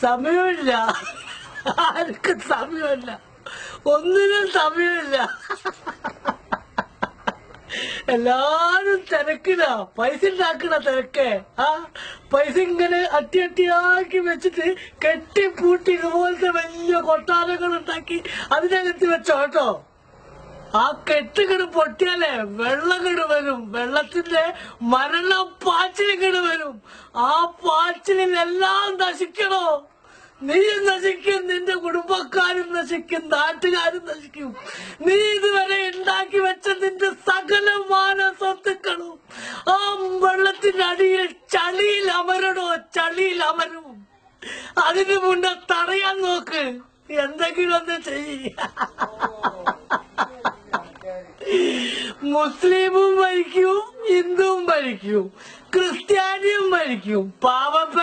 സമയമില്ല, ആർക്കും സമയമില്ല, ഒന്നിനും സമയമില്ല. എല്ലാരും തിരക്കിടാ, പൈസ ഉണ്ടാക്കണ തിരക്ക്. പൈസ ഇങ്ങനെ അട്ടിയാക്കി വെച്ചിട്ട് കെട്ടിപ്പൂട്ടി ഇതുപോലത്തെ വലിയ കൊട്ടാരങ്ങൾ ഉണ്ടാക്കി അതിനകത്ത് വെച്ചോട്ടോ. ആ കെട്ടുകിട് പൊട്ടിയാലേ വെള്ളകിട് വരും, വെള്ളത്തിന്റെ മരണപ്പാച്ചിലിങ്ങട് വരും. ആ പാച്ചിലെല്ലാം നശിക്കണോ? നീയും നശിക്കും, നിന്റെ കുടുംബക്കാരും നശിക്കും, നാട്ടുകാരും നശിക്കും. നീ ഇതുവരെ ഉണ്ടാക്കി വെച്ച നിന്റെ സകലമാന സ്വത്തുക്കളും ആ വെള്ളത്തിന്റെ അടിയിൽ ചളിയിൽ അമരണോ? ചളിയിൽ അമരും. അതിനു മുന്നേ തടയാൻ നോക്ക്, എന്തെങ്കിലും ഒന്ന് ചെയ്യ. മുസ്ലിമും മരിക്കും, ഹിന്ദുവും മരിക്കും, ക്രിസ്ത്യാനിയും മരിക്കും, പാവപ്പെട്ട